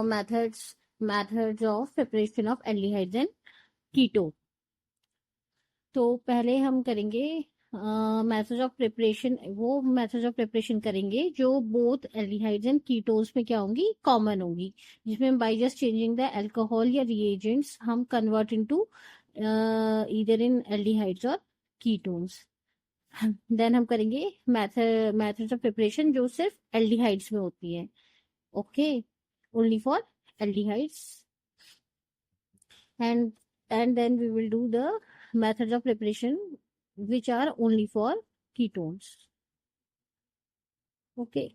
methods of preparation of aldehydes and keto. तो पहले हम करेंगे मेथड्स ऑफ प्रिपरेशन करेंगे जो बोथ एल्डिहाइड्स एंड कीटोन्स में क्या होंगी, कॉमन होंगी, जिसमें by just changing the alcohol या रिएजेंट्स हम convert into either in aldehydes और कीटोन्स. देन हम करेंगे मेथड्स ऑफ प्रिपरेशन जो सिर्फ एल्डिहाइड्स में होती है. Okay, only for aldehydes, and then we will do the methods of preparation which are only for ketones. Okay.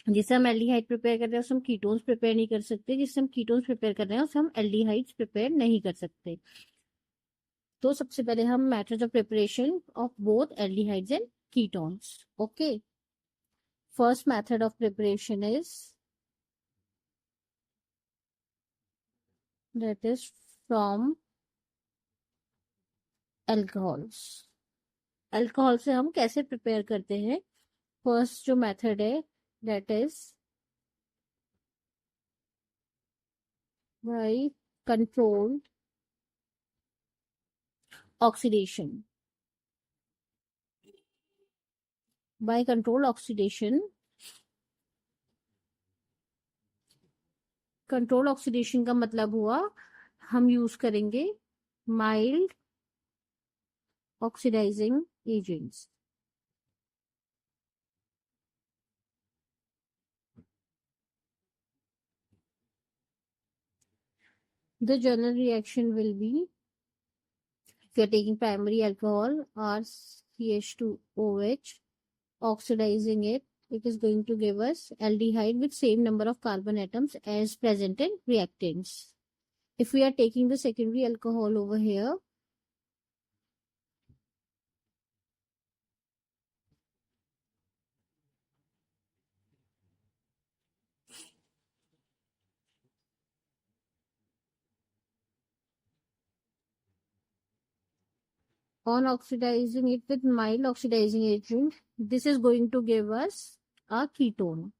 जिससे हम एल्डिहाइड प्रिपेयर कर रहे हैं उससे हम कीटोन्स प्रिपेयर नहीं कर सकते, जिससे हम कीटोन्स प्रिपेयर कर रहे हैं उससे हम एल्डिहाइड्स प्रिपेयर नहीं कर सकते. तो सबसे पहले हम methods of preparation of both aldehydes and ketones. Okay, first method of preparation is that is from alcohols. Alcohol से हम कैसे प्रिपेयर करते हैं? फर्स्ट जो मेथड है that is by controlled oxidation. By controlled oxidation, control oxidation का मतलब हुआ हम यूज करेंगे mild oxidising agents. The general reaction will be, if you are taking primary alcohol or CH2OH, oxidizing it, it is going to give us aldehyde with same number of carbon atoms as present in reactants. If we are taking the secondary alcohol over here, on oxidizing it with mild oxidizing agent, this is going to give us a ketone.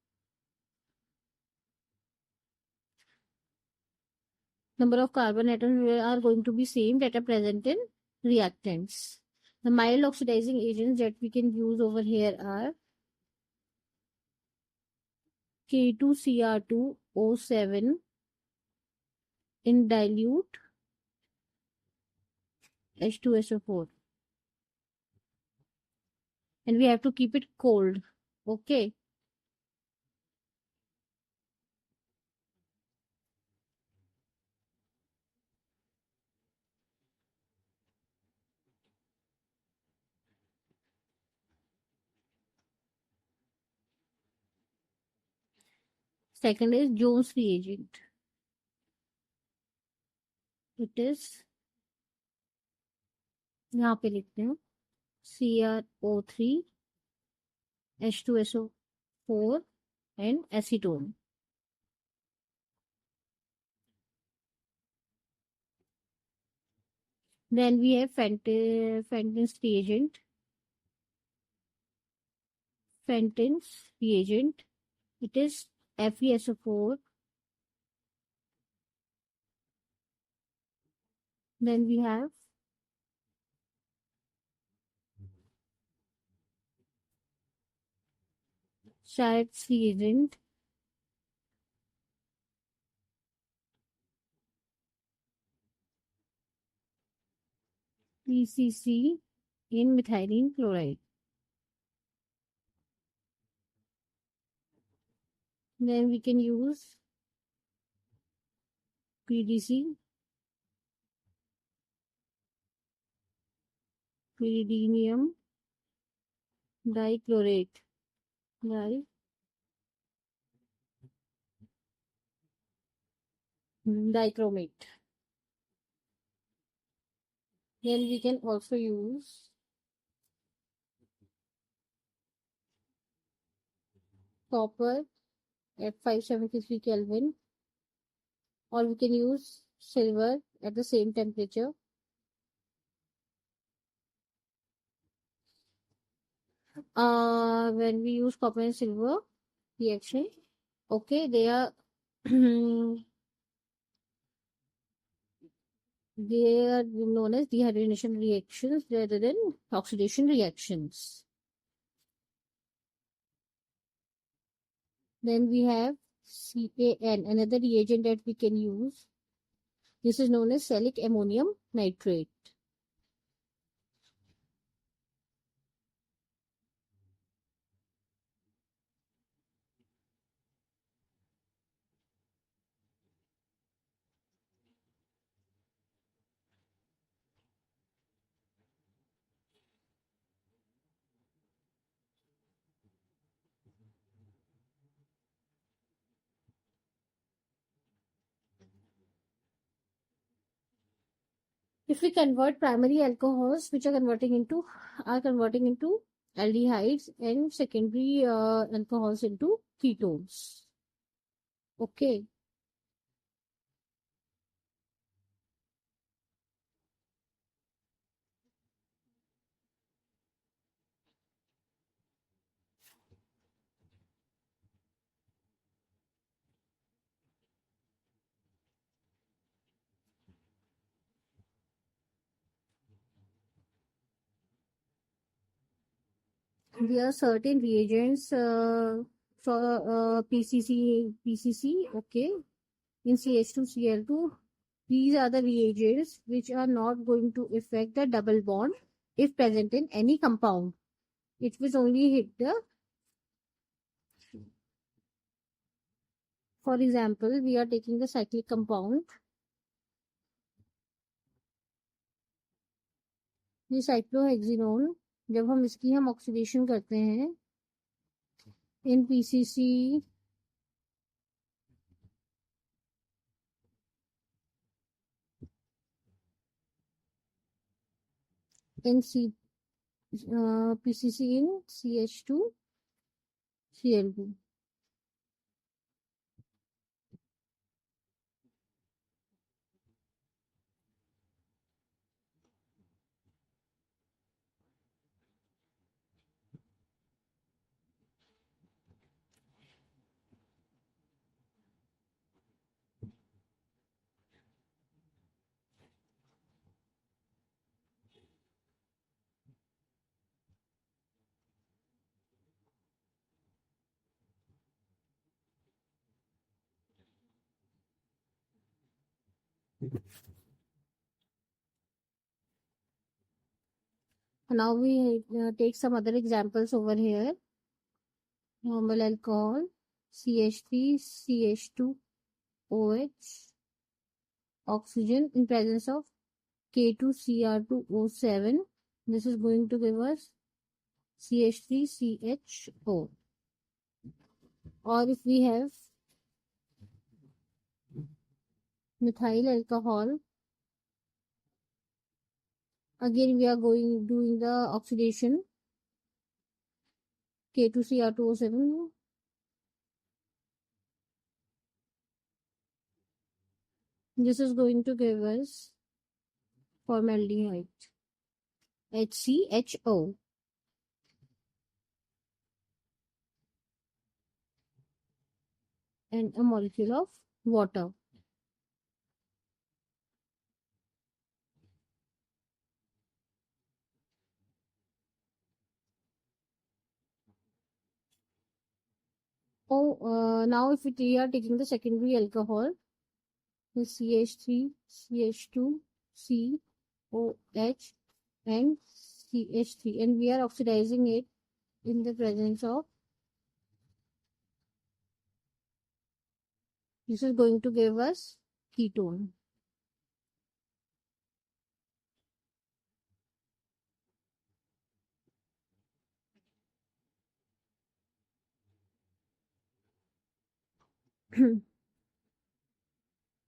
Number of carbon atoms are going to be same that are present in reactants. The mild oxidizing agents that we can use over here are K2Cr2O7 in dilute H2SO4, and we have to keep it cold. Okay. Second is Jones reagent. It is, यहाँ पे लिखते हैं CrO3 H2SO4 and acetone. Then we have Fenton's reagent. It is FeSO4. Then we have Shart's reagent. PCC in methylene chloride. Then we can use PDC, pyridinium dichlorate, dichromate. Then we can also use copper at 573 Kelvin, or we can use silver at the same temperature. When we use copper and silver, reaction. Okay, they are they are known as dehydrogenation reactions rather than oxidation reactions. Then we have CAN, another reagent that we can use. This is known as salic ammonium nitrate. If we convert primary alcohols, which are converting into aldehydes, and secondary alcohols into ketones. Okay. There are certain reagents for PCC, okay, in CH2Cl2. These are the reagents which are not going to affect the double bond if present in any compound. It will only hit the, for example, we are taking the cyclic compound. ये साइक्लोहेक्सिनोन, जब हम इसकी oxidation करते हैं in PCC in C PCC in CH2Cl2. Now we take some other examples over here. Normal alcohol, CH3, CH2OH, oxygen in presence of K2Cr2O7. This is going to give us CH3CHO. Or if we have methyl alcohol, again we are doing the oxidation K2Cr2O7. This is going to give us formaldehyde, HCHO. And a molecule of water. Now if we are taking the secondary alcohol, the CH3, CH2, COH, and CH3, and we are oxidizing it in the presence of, this is going to give us ketone.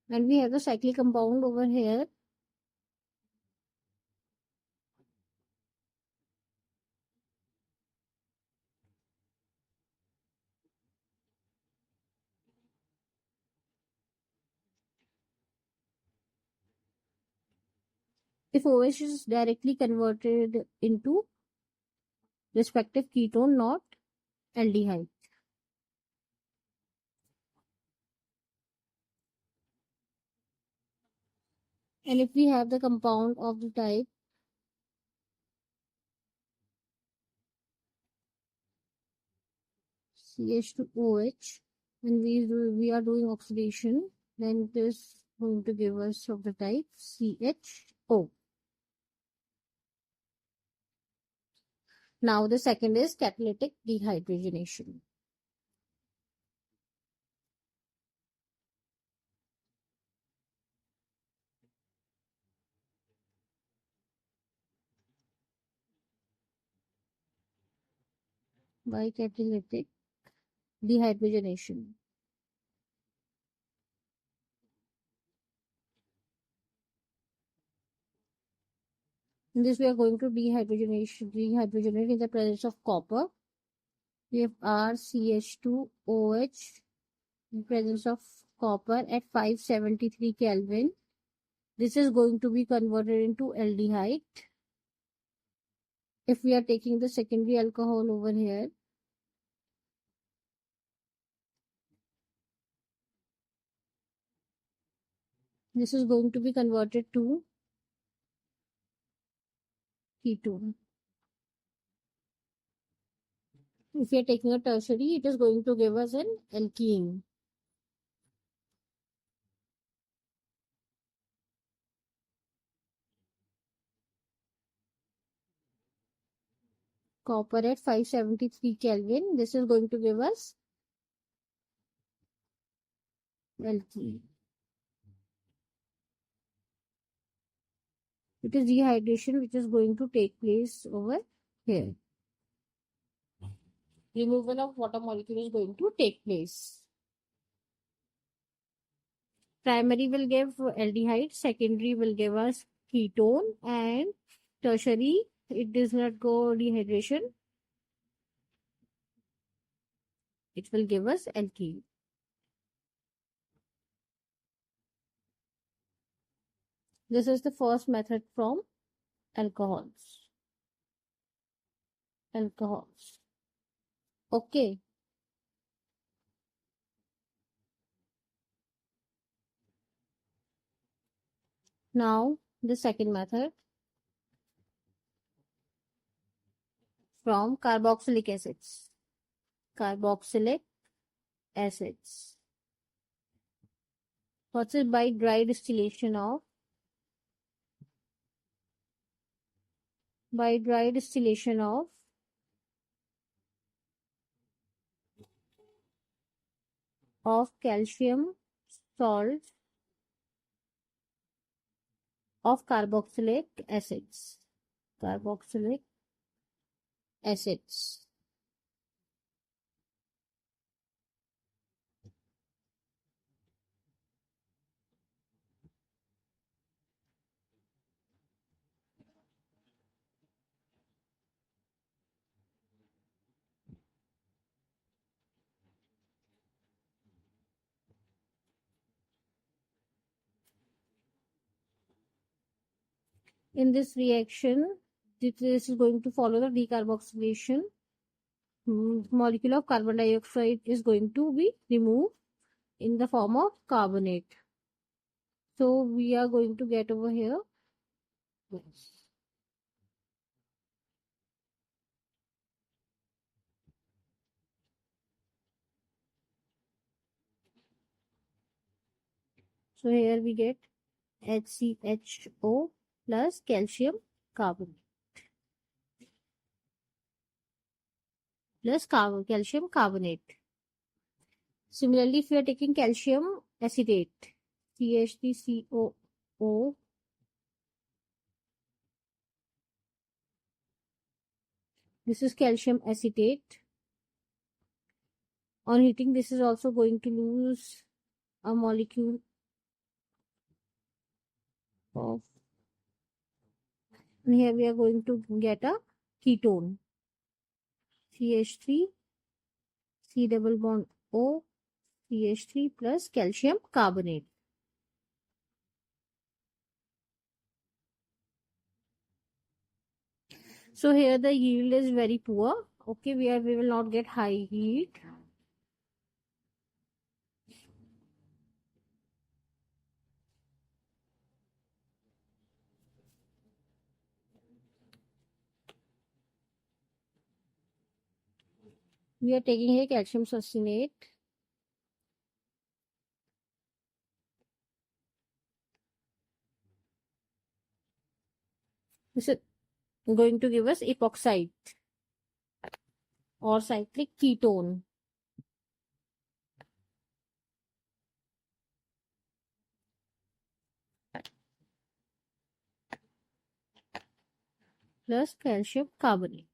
And we have the cyclic compound over here. If OH is directly converted into respective ketone, not aldehyde. And if we have the compound of the type CH2OH, and we are doing oxidation, then it is going to give us of the type CHO. Now the second is catalytic dehydrogenation. By catalytic dehydrogenation. In this, we are going to dehydrogenate in the presence of copper. We have RCH2OH in presence of copper at 573 Kelvin. This is going to be converted into aldehyde. If we are taking the secondary alcohol over here, this is going to be converted to ketone. If we are taking a tertiary, it is going to give us an alkene. Copper at 573 Kelvin. This is going to give us alkene. It is dehydration which is going to take place over here. Removal of water molecule is going to take place. Primary will give aldehyde, secondary will give us ketone, and tertiary, it does not go dehydration. It will give us alkene. This is the first method from alcohols. Okay. Now the second method from carboxylic acids. Carboxylic acids. What's it? By dry distillation of calcium salt of carboxylic acids. In this reaction, this is going to follow the decarboxylation. Molecule of carbon dioxide is going to be removed in the form of carbonate. So we are going to get over here. So here we get HCHO plus calcium carbonate plus calcium carbonate. Similarly, if we are taking calcium acetate, CH3COO, this is calcium acetate. On heating, this is also going to lose a molecule of, and here we are going to get a ketone, CH3, C double bond O, CH3 plus calcium carbonate. So here the yield is very poor. Okay, we will not get high yield. We are taking here calcium succinate. This is going to give us epoxide or cyclic ketone. Plus calcium carbonate.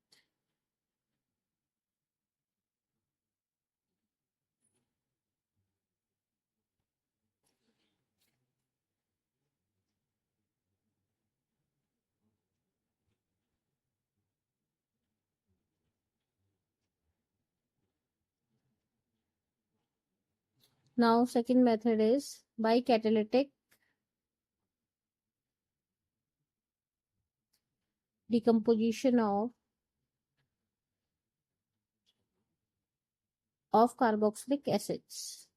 Now second method is by catalytic decomposition of carboxylic acids.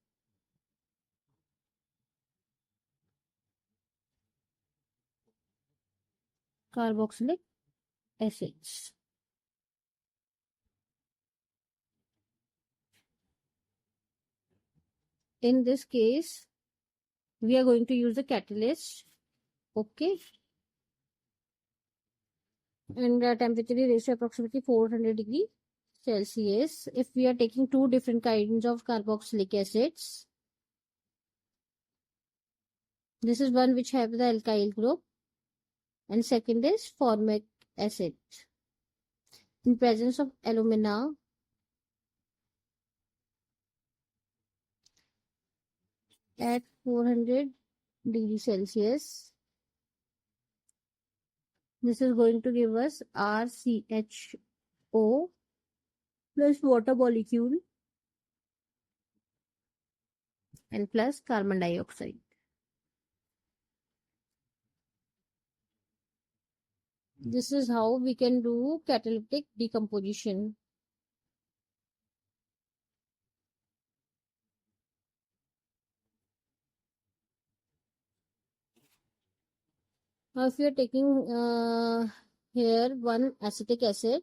Carboxylic acids. In this case, we are going to use the catalyst. Okay. And the temperature is raised to approximately 400 degree Celsius. If we are taking two different kinds of carboxylic acids, this is one which have the alkyl group and second is formic acid. In presence of alumina, at 400 degrees Celsius, this is going to give us RCHO plus water molecule and plus carbon dioxide. This is how we can do catalytic decomposition. Now if you are taking here one acetic acid,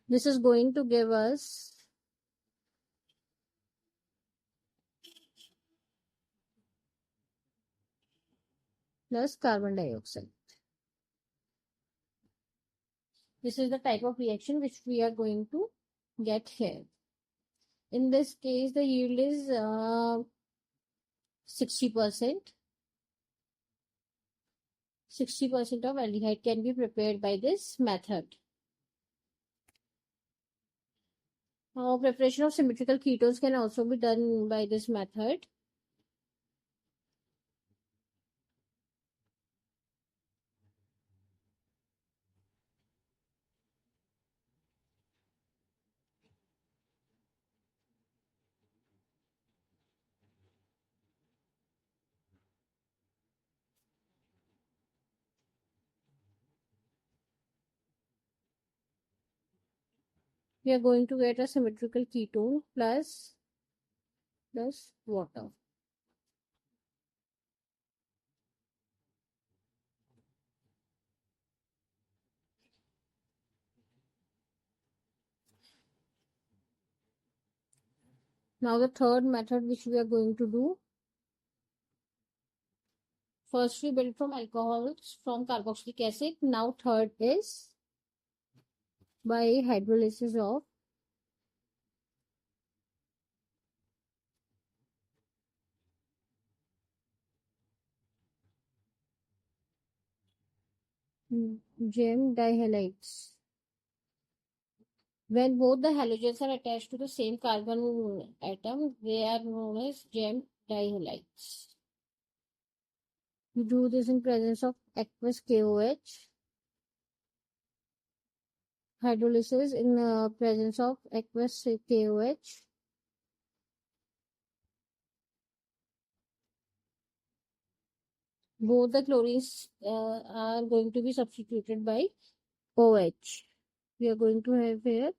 this is going to give us plus carbon dioxide. This is the type of reaction which we are going to get here. In this case, the yield is 60%. 60% of aldehyde can be prepared by this method. Preparation of symmetrical ketones can also be done by this method. We are going to get a symmetrical ketone plus water. Now the third method which we are going to do. First we build from alcohols from carboxylic acid. Now third is by hydrolysis of gem dihalides. When both the halogens are attached to the same carbon atom, they are known as gem dihalides. We do this in presence of aqueous KOH. Hydrolysis in presence of aqueous KOH. Both the chlorines are going to be substituted by OH. We are going to have here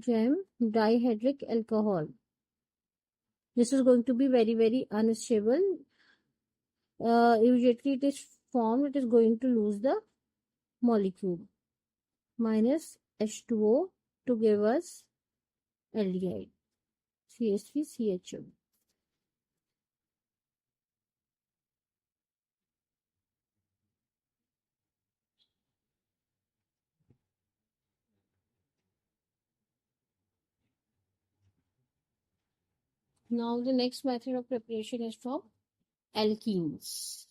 gem dihydric alcohol. This is going to be very, very unstable. Immediately it is formed, it is going to lose the molecule minus H2O to give us aldehyde, CH3CHO. Now the next method of preparation is from alkenes.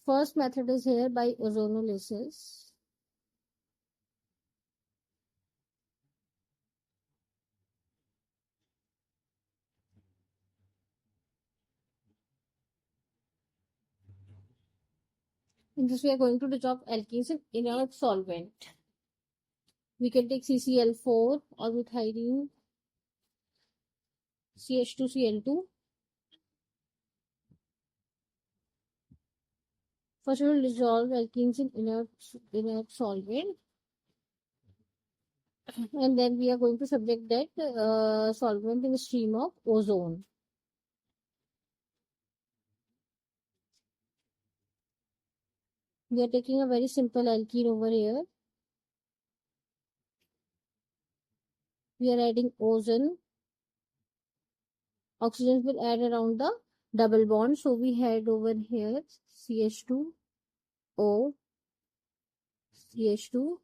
First method is here by ozonolysis. In this we are going to dissolve alkenes in inert solvent. We can take CCl4 or methionine CH2Cl2. First we will dissolve alkenes in inert solvent, and then we are going to subject that solvent in a stream of ozone. We are taking a very simple alkene over here. We are adding ozone. Oxygen will add around the double bond. So we had over here CH2O, CH2.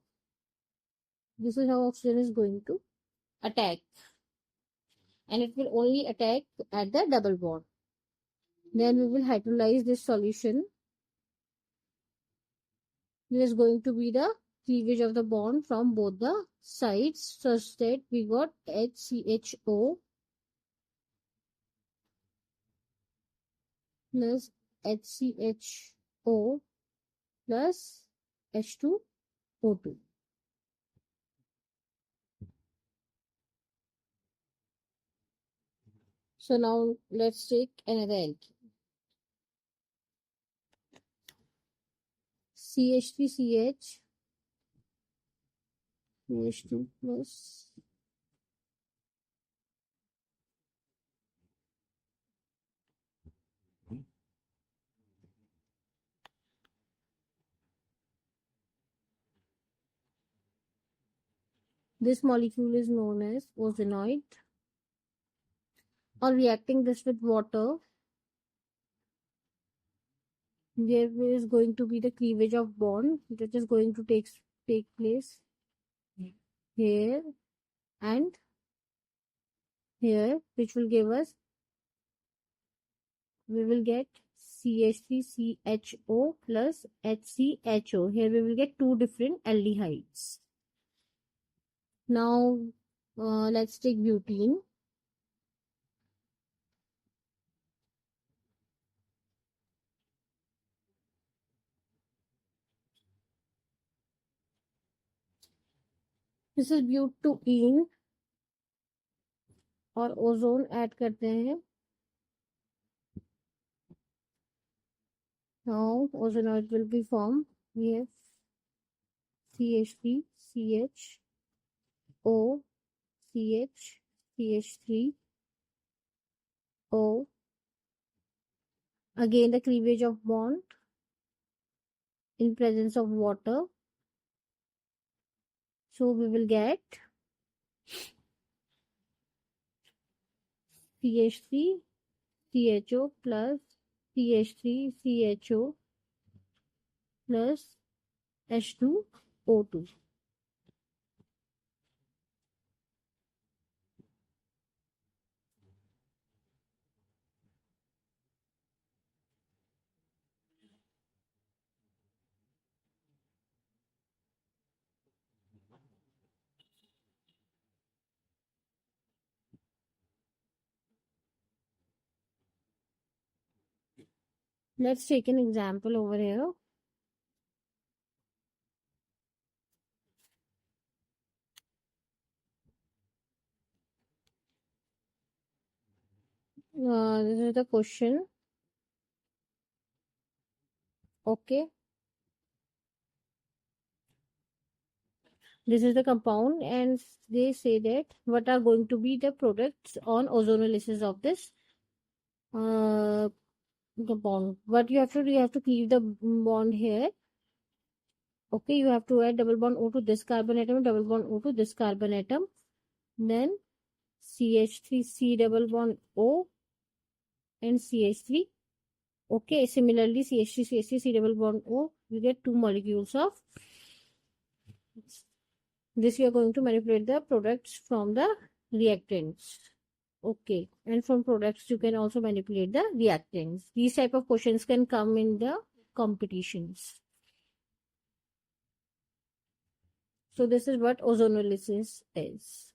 This is how oxygen is going to attack. And it will only attack at the double bond. Then we will hydrolyze this solution. This is going to be the cleavage of the bond from both the sides, such that we got HCHO plus HCHO plus H2O2. So now let's take another alkene. CH3CH, CH2 plus this molecule is known as ozonide. On reacting this with water, there is going to be the cleavage of bond that is going to take place here and here, which will give us, we will get CH3CHO plus HCHO. Here we will get two different aldehydes. Now let's take butene. This is butene और ozone add करते हैं. Now ozonoid will be formed. We have CH3, CH, O, CH, CH3, O. Again the cleavage of bond in presence of water. So we will get CH3, CHO plus CH3, CHO plus H2O2. Let's take an example over here. This is the question. Okay. This is the compound, and they say that what are going to be the products on ozonolysis of this compound. What you have to do, you have to keep the bond here. Okay, you have to add double bond O to this carbon atom, double bond O to this carbon atom, then CH3C double bond O and CH3. Okay, similarly CH3 CH3 C double bond O, you get two molecules of this. You are going to manipulate the products from the reactants. Okay, and from products you can also manipulate the reactants. These type of questions can come in the competitions. So this is what ozonolysis is.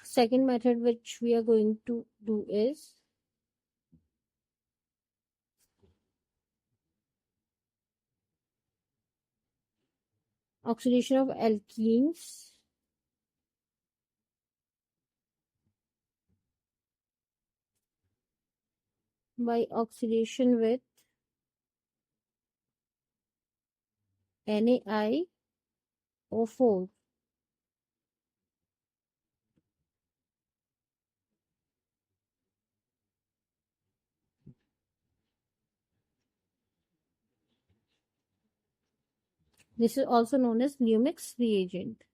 Second method which we are going to do is oxidation of alkenes by oxidation with NaIO4. This is also known as Lumix reagent.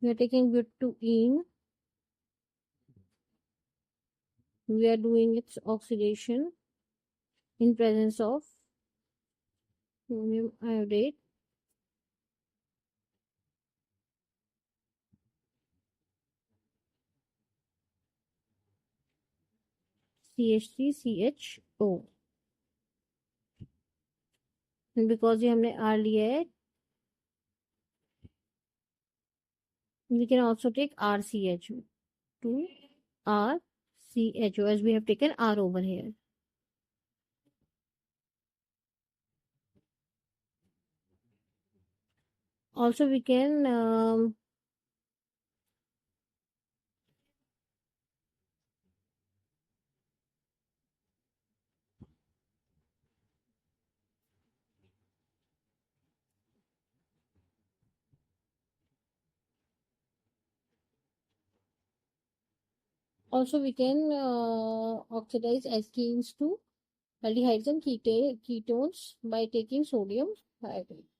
We are taking butene. We are doing its oxidation in presence of sodium iodide. CH3CHO. And because ये हमने R लिया है, we can also take RCHO to RCHO as we have taken R over here. Also we can oxidize alkenes to aldehydes and ketones by taking sodium iodide.